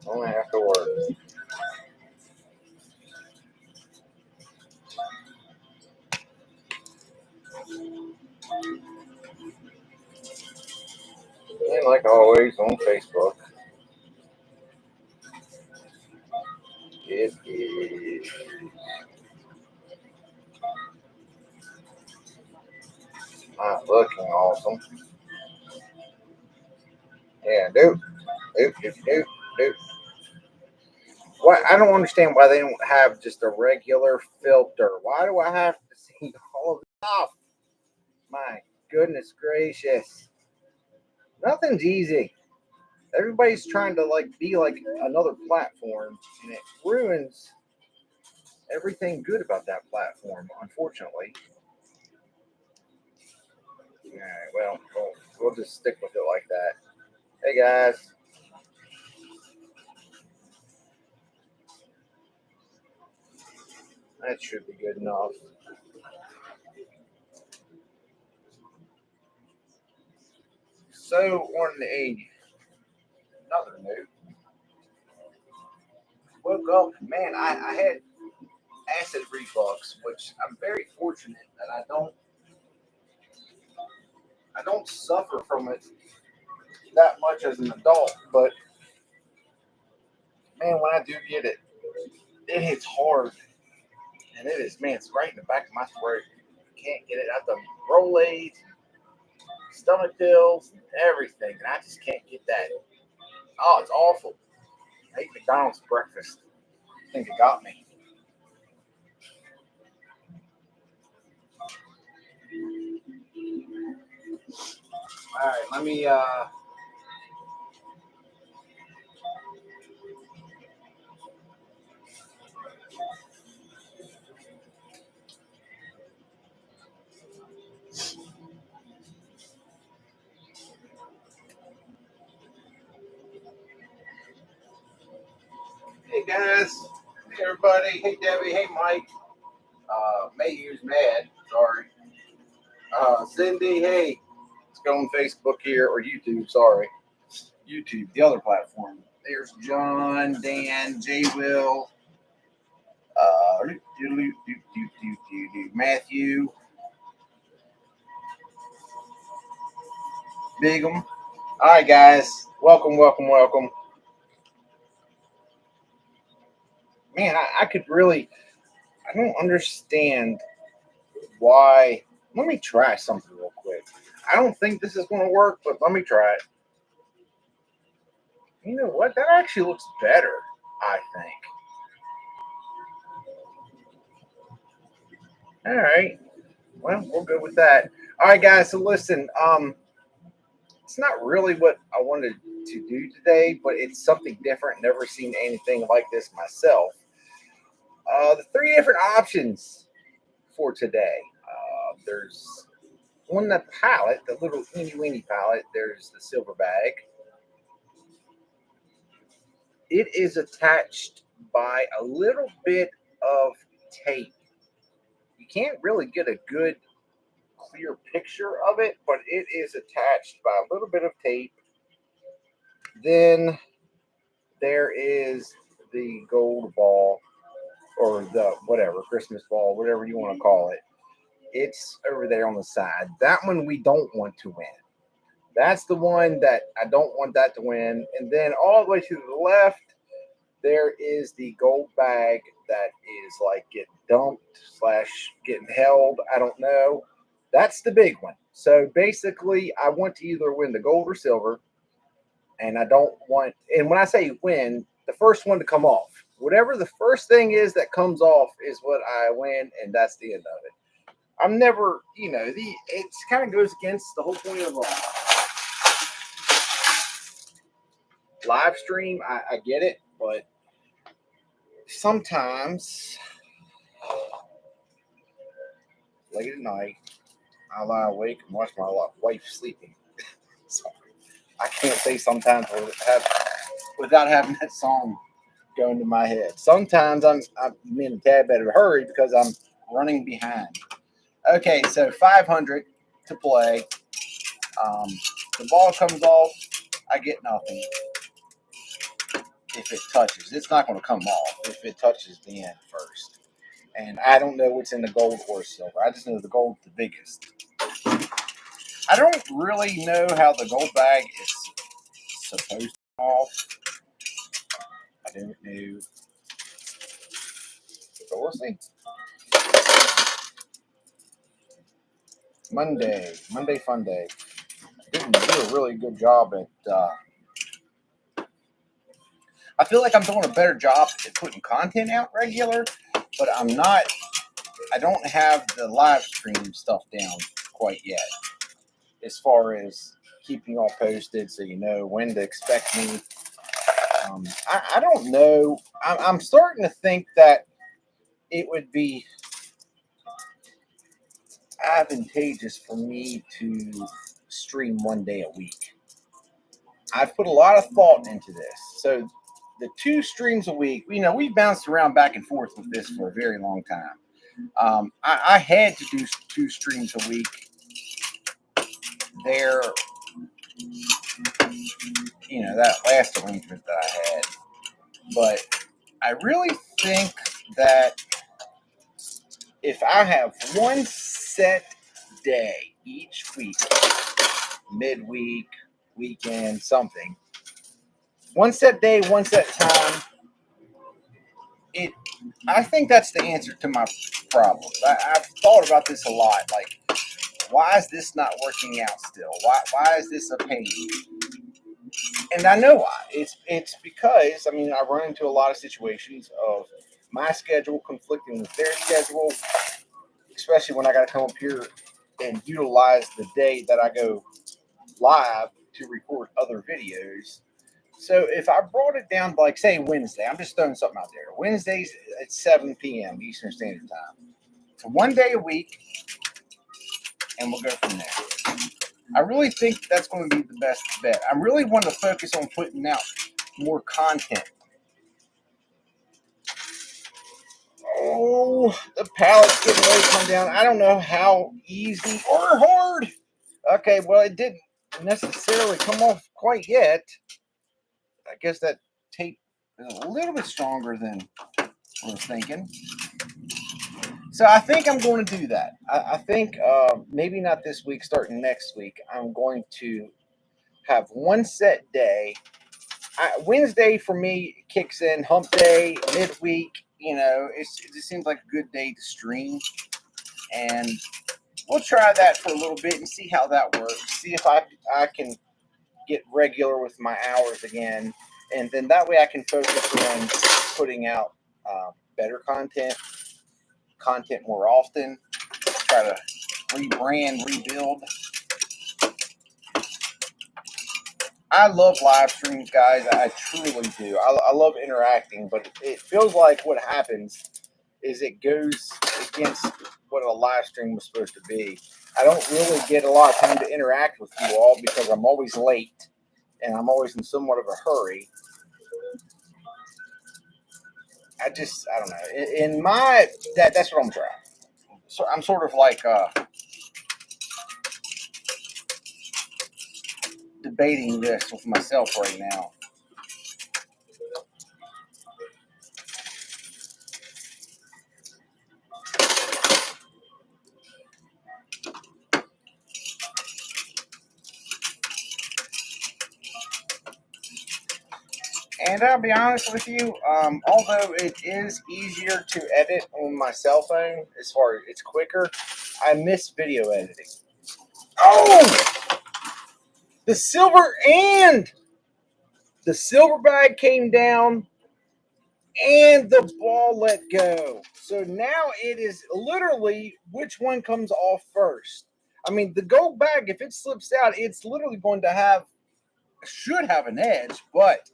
Only have to work. And like always on Facebook, it is not looking awesome. Yeah, dude. What I don't understand why they don't have just a regular filter. Why do I have to see all of this stuff? My goodness gracious. Nothing's easy. Everybody's trying to like be like another platform, and it ruins everything good about that platform, unfortunately. All right, well, we'll just stick with it like that. Hey guys, that should be good enough. So on another note, woke up, man. I had acid reflux, which I'm very fortunate that I don't suffer from it that much as an adult. But man, when I do get it, it hits hard, and it is, man, it's right in the back of my throat. Can't get it out the Rolaids, stomach pills, and everything, and I just can't get that. Oh, it's awful. I ate McDonald's breakfast. I think it got me. All right, let me. Hey guys, hey everybody, hey Debbie, hey Mike. Mayhew's mad. Sorry. Cindy, hey. Let's go on Facebook here or YouTube. Sorry, YouTube, the other platform. There's John, Dan, J. Will, Matthew, Bigum. All right, guys, welcome. Man, I could really, I don't understand why. Let me try something real quick. I don't think this is going to work, but let me try it. You know what? That actually looks better, I think. All right. Well, we'll go with that. All right, guys. So listen, it's not really what I wanted to do today, but it's something different. Never seen anything like this myself. The three different options for today. There's on the palette, the little teeny weeny palette. There's the silver bag. It is attached by a little bit of tape. You can't really get a good clear picture of it, but it is attached by a little bit of tape. Then there is the gold ball or the whatever, Christmas ball, whatever you want to call it. It's over there on the side. That one we don't want to win. That's the one that I don't want that to win. And then all the way to the left, there is the gold bag that is like getting dumped slash getting held. I don't know. That's the big one. So basically, I want to either win the gold or silver, and I don't want. And when I say win, the first one to come off, whatever the first thing is that comes off, is what I win, and that's the end of it. I'm never, it kind of goes against the whole point of a live stream. I get it, but sometimes late at night, I lie awake and watch my wife sleeping. Sorry, I can't say sometimes without having that song going to my head. Sometimes I'm in a tad bit of a hurry because I'm running behind. Okay, so 500 to play. The ball comes off, I get nothing. if it touches. It's not going to come off if it touches the end first. And I don't know what's in the gold or silver. I just know the gold's the biggest. I don't really know how the gold bag is supposed to come off. I don't know. But we'll see. Monday fun day. Didn't do a really good job at. I feel like I'm doing a better job at putting content out regular, but I'm not. I don't have the live stream stuff down quite yet. As far as keeping y'all posted, so you know when to expect me. I don't know. I'm starting to think that it would be advantageous for me to stream one day a week. I've put a lot of thought into this. So the 2 streams a week, we've bounced around back and forth with this for a very long time. I had to do 2 streams a week there, that last arrangement that I had. But I really think that if I have one set day each week, midweek, weekend, something, one set day, one set time, I think that's the answer to my problems. I've thought about this a lot. Like, why is this not working out still? Why is this a pain? And I know why. It's because I run into a lot of situations of my schedule conflicting with their schedule, especially when I got to come up here and utilize the day that I go live to record other videos. So if I brought it down to, like, say, Wednesday, I'm just throwing something out there. Wednesdays at 7 p.m. Eastern Standard Time. So one day a week, and we'll go from there. I really think that's going to be the best bet. I really want to focus on putting out more content. Oh, the pallet's getting ready to come down. I don't know how easy or hard. Okay, well, it didn't necessarily come off quite yet. I guess that tape is a little bit stronger than I was thinking. So I think I'm going to do that. I think maybe not this week, starting next week, I'm going to have one set day. Wednesday for me kicks in hump day, midweek. It just seems like a good day to stream. And we'll try that for a little bit and see how that works. See if I can get regular with my hours again. And then that way I can focus on putting out better content more often. Try to rebrand, rebuild. I love live streams, guys. I truly do. I love interacting, but it feels like what happens is it goes against what a live stream was supposed to be. I don't really get a lot of time to interact with you all because I'm always late and I'm always in somewhat of a hurry. I don't know. That's what I'm trying. So I'm sort of like debating this with myself right now. And I'll be honest with you, although it is easier to edit on my cell phone, as far as it's quicker, I miss video editing. Oh! The silver bag came down and the ball let go. So now it is literally which one comes off first. The gold bag, if it slips out, it's literally going to should have an edge, but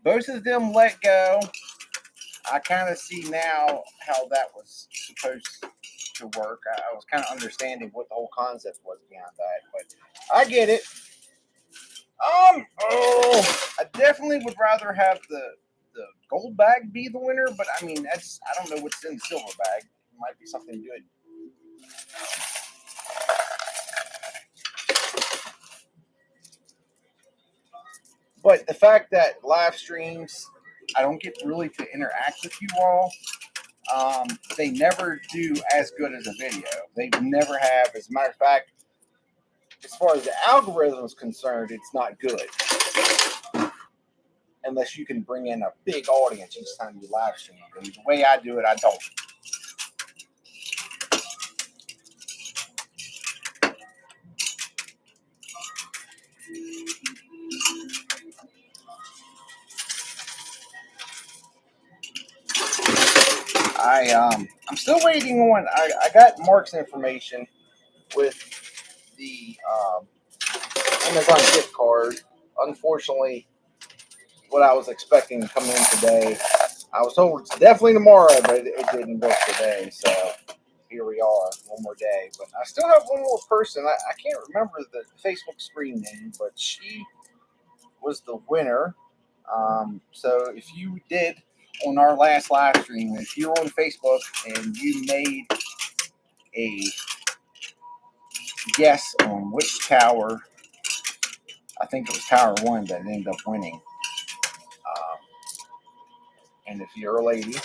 both of them let go. I kind of see now how that was supposed to work. I was kind of understanding what the whole concept was behind that, but I get it. I definitely would rather have the gold bag be the winner, but I don't know what's in the silver bag. It might be something good. But the fact that live streams I don't get really to interact with you all. They never do as good as a video. They never have. As a matter of fact, as far as the algorithm is concerned, it's not good. Unless you can bring in a big audience each time you live stream. And the way I do it, I don't. I'm still waiting on. I got Mark's information with the Amazon gift card. Unfortunately, what I was expecting to come in today, I was told it's definitely tomorrow, but it didn't work today. So here we are, one more day. But I still have one more person. I can't remember the Facebook screen name, but she was the winner. So if you did on our last live stream, if you're on Facebook and you made a guess on which tower, I think it was Tower 1 that ended up winning. And if you're a lady,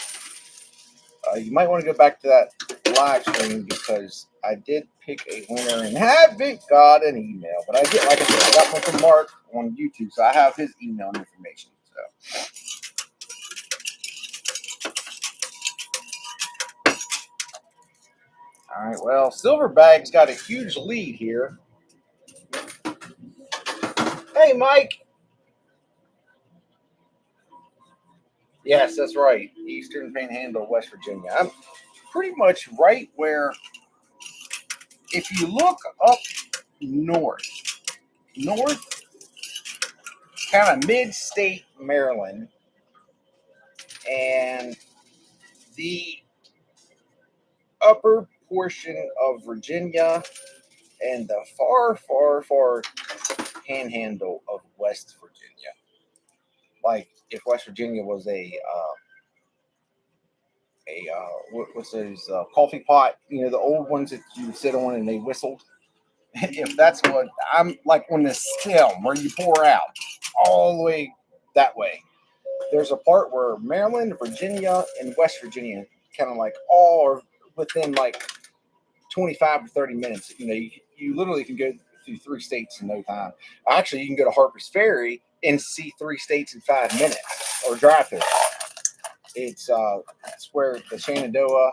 you might want to go back to that live stream because I did pick a winner and haven't got an email. But I get, like I said, I got one from Mark on YouTube, so I have his email and information. So. All right, well, Silverbag's got a huge lead here. Hey, Mike. Yes, that's right. Eastern Panhandle, West Virginia. I'm pretty much right where, if you look up north, kind of mid-state Maryland, and the upper portion of Virginia, and the far, far, far panhandle of West Virginia. Like if West Virginia was what's those coffee pot, the old ones that you would sit on and they whistled. If that's what I'm like on the stem where you pour out all the way that way, there's a part where Maryland, Virginia, and West Virginia kind of like all are within like 25 to 30 minutes. You literally can go through 3 states in no time. Actually, you can go to Harper's Ferry and see 3 states in 5 minutes or drive through. It's where the Shenandoah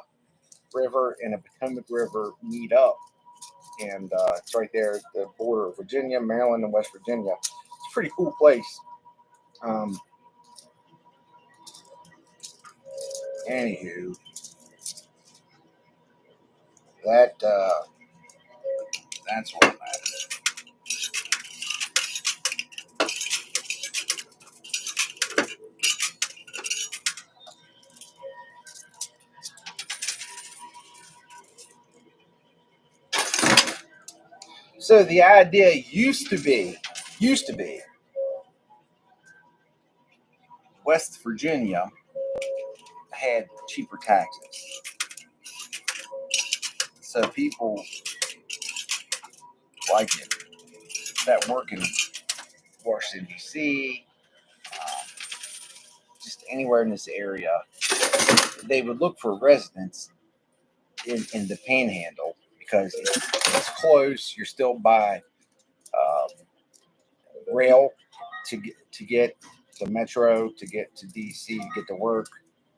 River and the Potomac River meet up. And it's right there at the border of Virginia, Maryland, and West Virginia. It's a pretty cool place. Anywho, that's what I'm at. So the idea used to be West Virginia had cheaper taxes. So people like it that work in Washington, D.C., just anywhere in this area, they would look for residents in the panhandle because it's close. You're still by rail to get to Metro, to get to DC, to get to work.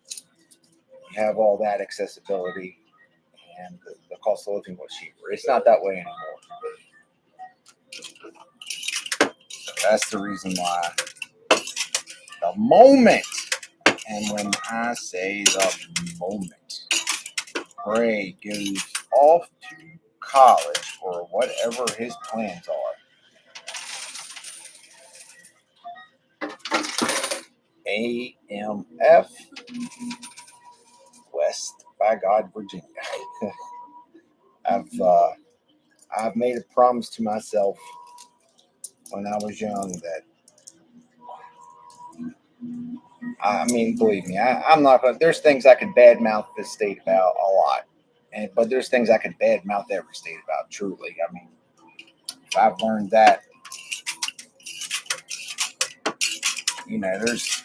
You have all that accessibility, and the cost of living was cheaper. It's not that way anymore. So that's the reason why the moment, and when I say the moment, Ray goes off to college or whatever his plans are, AMF, West by God, Virginia. I've made a promise to myself when I was young that believe me, I'm not gonna. There's things I could badmouth this state about a lot, but there's things I could badmouth every state about. Truly, I've learned that. There's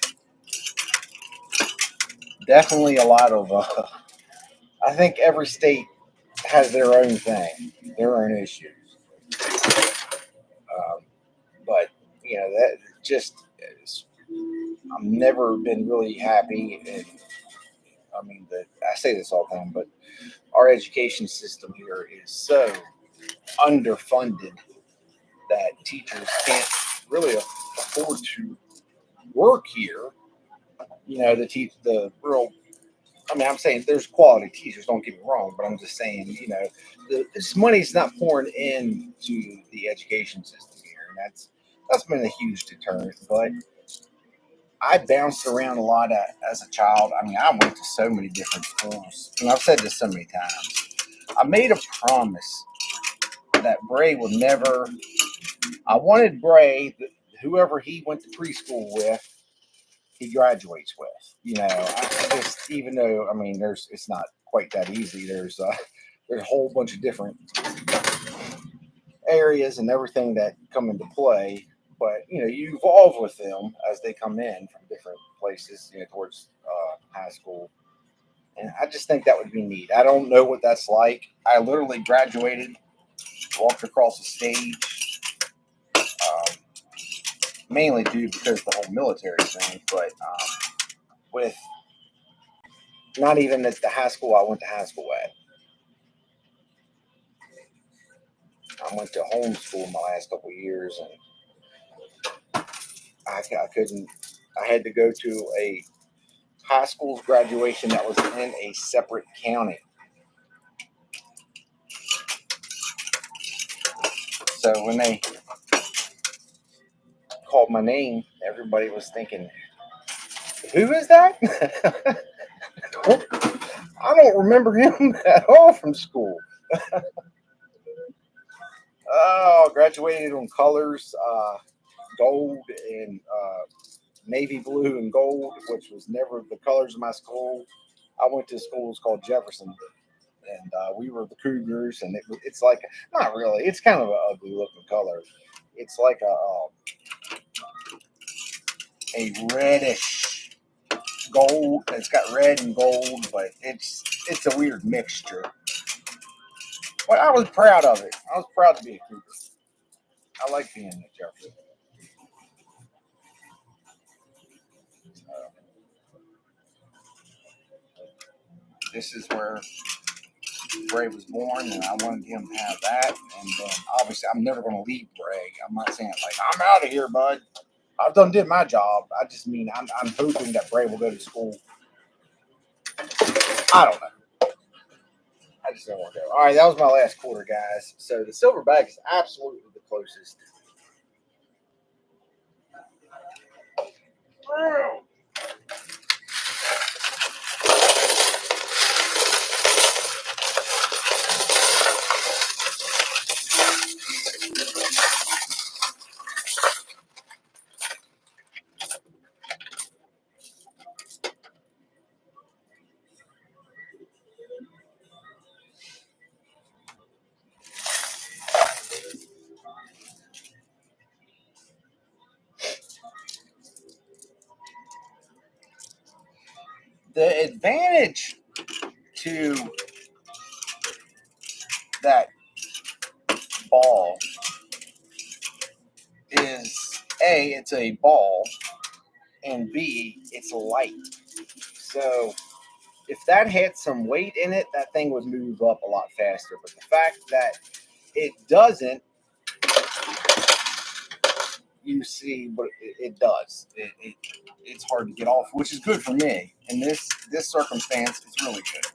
definitely a lot of. I think every state has their own thing, their own issues. Um, but that just is, I've never been really happy, and I mean, I say this all the time, but our education system here is so underfunded that teachers can't really afford to work here. To teach the real. I mean, I'm saying there's quality teachers. Don't get me wrong, but I'm just saying, this money's not pouring into the education system here, and that's been a huge deterrent. But I bounced around a lot as a child. I mean, I went to so many different schools, and I've said this so many times. I made a promise that Bray would never. I wanted Bray, whoever he went to preschool with, he graduates with. I just, even though, I mean, it's not quite that easy. There's a whole bunch of different areas and everything that come into play. But you evolve with them as they come in from different places, towards high school. And I just think that would be neat. I don't know what that's like. I literally graduated, walked across the stage, mainly due because of the whole military thing, but with not even at the high school I went to high school at. I went to homeschool my last couple of years, and I couldn't. I had to go to a high school's graduation that was in a separate county. So when they called my name, everybody was thinking, "Who is that?" I don't remember him at all from school. Oh, graduated on colors, gold and navy blue and gold, which was never the colors of my school. I went to schools called Jefferson, and we were the Cougars, and it's like, not really. It's kind of an ugly looking color. It's like a reddish gold. It's got red and gold, but it's a weird mixture. But I was proud of it. I was proud to be a Cougar. I like being at Jefferson. Uh, this is where Bray was born, and I wanted him to have that. And then obviously, I'm never going to leave Bray. I'm not saying like I'm out of here, bud. I've done did my job. I just mean I'm hoping that Bray will go to school. I don't know. I just don't want to go. All right, that was my last quarter, guys. So the silverback is absolutely the closest. The advantage to that ball is A, it's a ball, and B, it's light. So if that had some weight in it, that thing would move up a lot faster. But the fact that it doesn't, you see, but it does. It's hard to get off, which is good for me. In this circumstance, it's really good.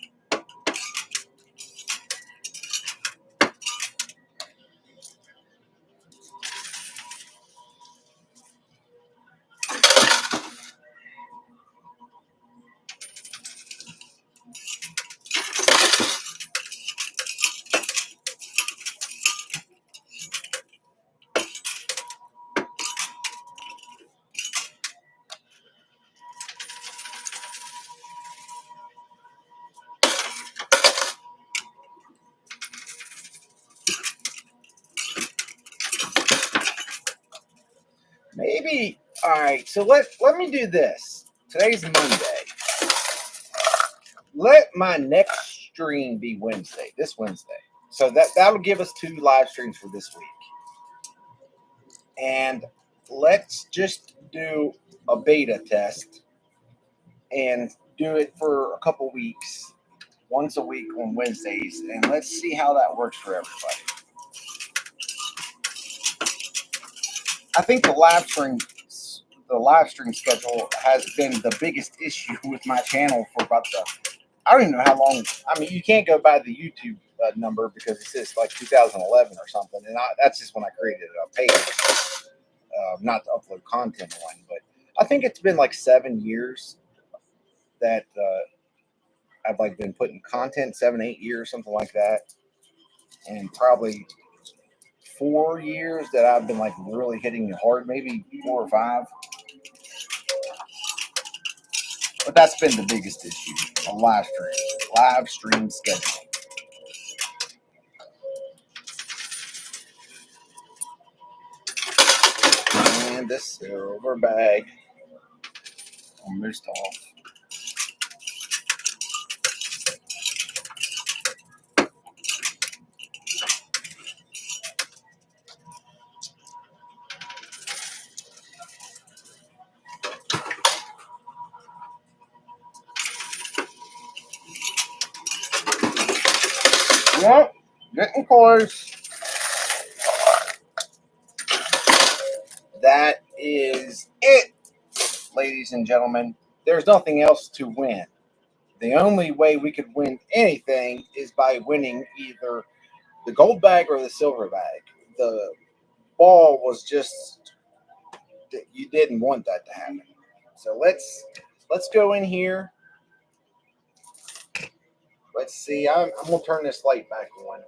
Maybe. All right. So let me do this. Today's Monday. let my next stream be this Wednesday. So that'll give us 2 live streams for this week. And let's just do a beta test and do it for a couple weeks, once a week on Wednesdays, and let's see how that works for everybody. I think the live stream schedule has been the biggest issue with my channel for about I don't even know how long. I mean, you can't go by the YouTube number because it says like 2011 or something, and that's just when I created a page, not to upload content on. But I think it's been like 7 years that I've like been putting content, 7, 8 years, something like that, and probably 4 years that I've been like really hitting it hard, maybe 4 or 5. But that's been the biggest issue, a live stream schedule. And the silver bag almost off. Well, getting close. That is it, ladies and gentlemen. There's nothing else to win. The only way we could win anything is by winning either the gold bag or the silver bag. The ball was just, you didn't want that to happen. So let's go in here. Let's see. I'm gonna turn this light back on.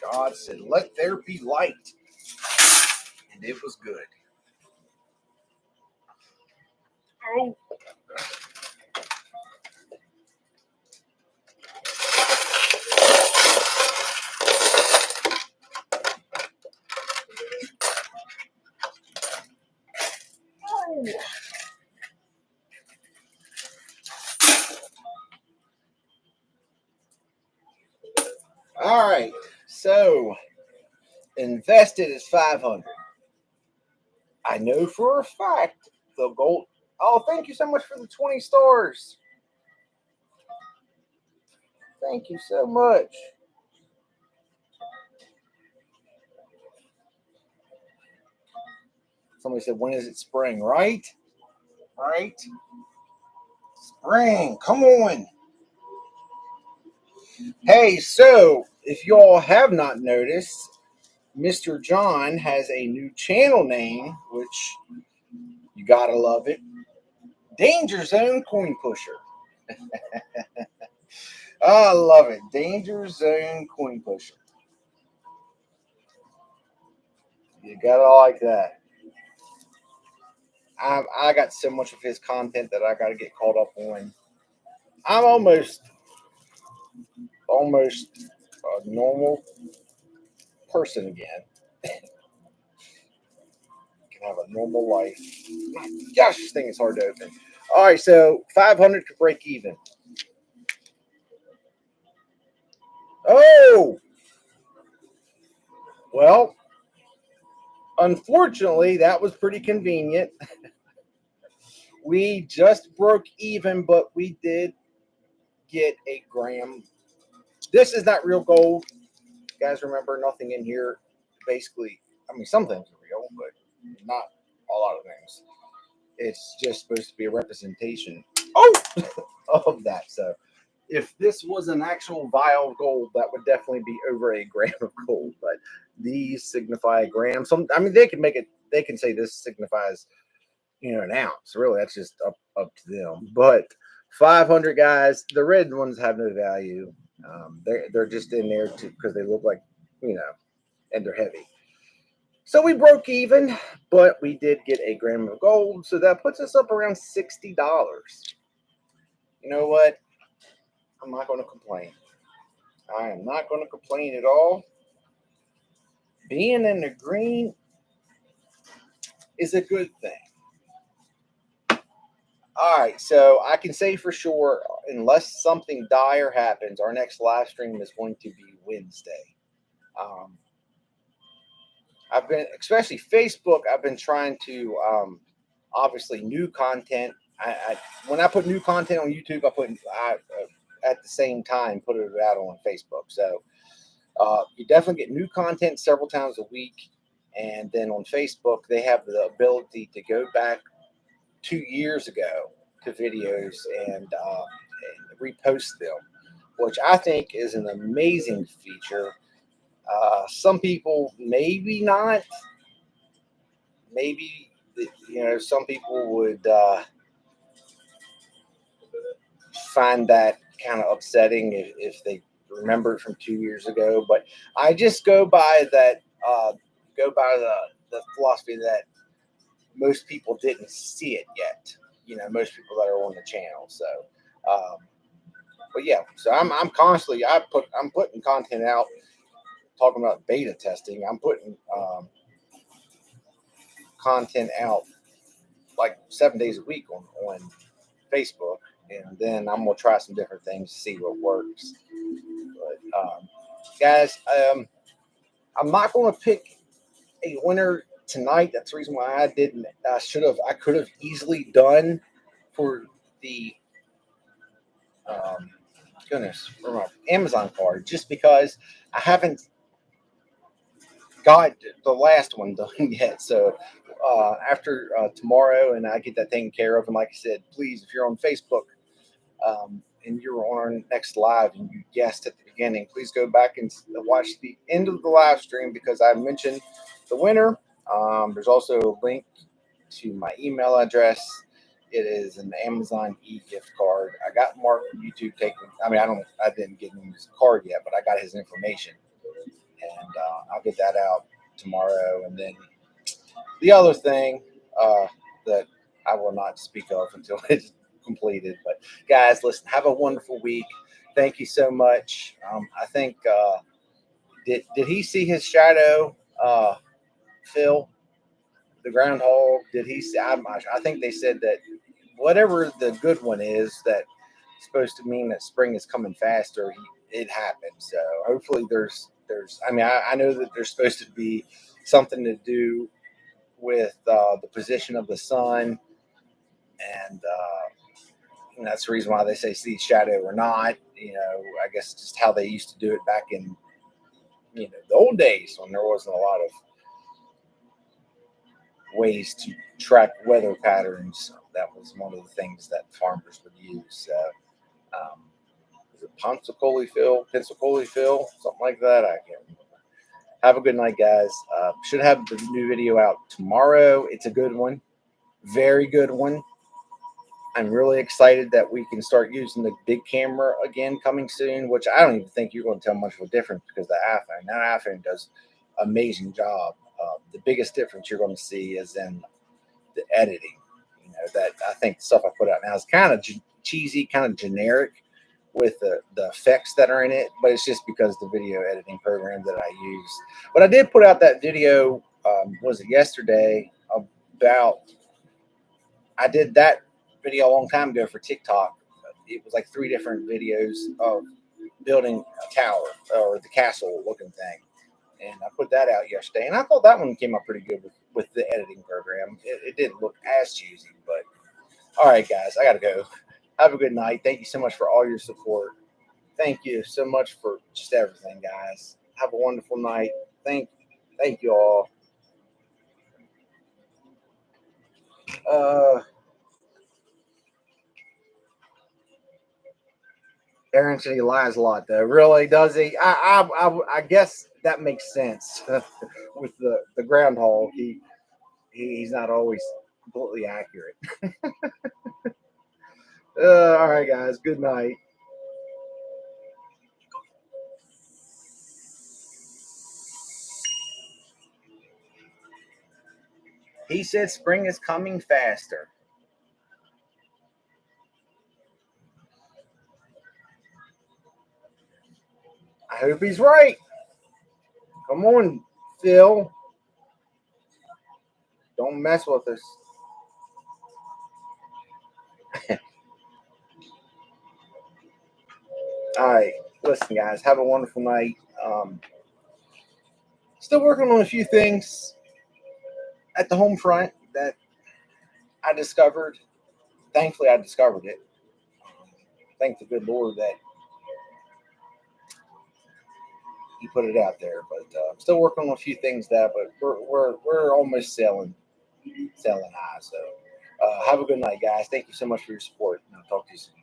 God said, "Let there be light," and it was good. Oh. All right, so invested is 500. I know for a fact the gold. Oh, thank you so much for the 20 stars. Thank you so much. Somebody said, when is it spring? Right? Right? Spring. Come on. Hey, so if y'all have not noticed, Mr. John has a new channel name, which you gotta love it. Danger Zone Coin Pusher. I love it. Danger Zone Coin Pusher. You gotta like that. I got so much of his content that I gotta get caught up on. I'm almost a normal person again. Can have a normal life. My gosh, this thing is hard to open. All right, so 500 to break even. Oh, well, unfortunately, that was pretty convenient. We just broke even, but we did get a gram. This is not real gold. Guys, remember, nothing in here. Basically, I mean, some things are real, but not a lot of things. It's just supposed to be a representation of that. So if this was an actual vial of gold, that would definitely be over a gram of gold. But these signify a gram. They can make it. They can say this signifies, an ounce. Really, that's just up to them. But 500 guys, the red ones have no value. They're just in there because they look like, and they're heavy. So we broke even, but we did get a gram of gold. So that puts us up around $60. You know what? I'm not going to complain. I am not going to complain at all. Being in the green is a good thing. All right, so I can say for sure, unless something dire happens, our next live stream is going to be Wednesday. Um, I've been, especially Facebook, I've been trying to, obviously, new content. When I put new content on YouTube, at the same time put it out on Facebook. So you definitely get new content several times a week. And then on Facebook, they have the ability to go back 2 years ago to videos and repost them, which I think is an amazing feature. Some people maybe not, maybe some people would find that kind of upsetting if they remember it from 2 years ago. But I just go by the philosophy that most people didn't see it yet. Most people that are on the channel. So, um, but yeah, so I'm constantly I'm putting content out. Talking about beta testing, I'm putting content out like 7 days a week on Facebook, and then I'm gonna try some different things to see what works. But guys, I'm not gonna pick a winner tonight. That's the reason why I didn't. I could have easily done for the um, goodness, for my Amazon card, just because I haven't got the last one done yet. So after tomorrow, and I get that taken care of, and like I said, please, if you're on Facebook and you're on our next live and you guessed at the beginning, please go back and watch the end of the live stream because I mentioned the winner. There's also a link to my email address. It is an Amazon e-gift card. I got Mark from YouTube taking. I didn't get him his card yet, but I got his information, and I'll get that out tomorrow. And then the other thing that I will not speak of until it's completed. But guys, listen, have a wonderful week. Thank you so much. I think did he see his shadow, Phil, the groundhog? Did he see? I think they said that whatever the good one is that supposed to mean that spring is coming faster. It happened. So hopefully there's. I know that there's supposed to be something to do with the position of the sun, and that's the reason why they say see shadow or not. I guess just how they used to do it back in the old days when there wasn't a lot of ways to track weather patterns. That was one of the things that farmers would use. Is it Pensacola Phil, something like that? I can't remember. Have a good night, guys. Should have the new video out tomorrow. It's a good one, very good one. I'm really excited that we can start using the big camera again coming soon, which I don't even think you're going to tell much of a difference because the iPhone, that iPhone does an amazing job. The biggest difference you're going to see is in the editing. That I think the stuff I put out now is kind of cheesy, kind of generic with the effects that are in it, but it's just because the video editing program that I use. But I did put out that video, was it yesterday, about, I did that video a long time ago for TikTok. It was like 3 different videos of building a tower or the castle looking thing. And I put that out yesterday, and I thought that one came out pretty good with the editing program. It didn't look as cheesy, but all right, guys, I got to go. Have a good night. Thank you so much for all your support. Thank you so much for just everything, guys. Have a wonderful night. Thank you all. Uh, Aaron said he lies a lot, though. Really, does he? I guess that makes sense with the groundhog. He's not always completely accurate. All right, guys. Good night. He said spring is coming faster. I hope he's right. Come on, Phil. Don't mess with us. All right. Listen, guys, have a wonderful night. Still working on a few things at the home front that I discovered. Thankfully, I discovered it. Thank the good Lord that He put it out there. But still working on a few things that, but we're almost sailing high. So have a good night, guys. Thank you so much for your support, and I'll talk to you soon.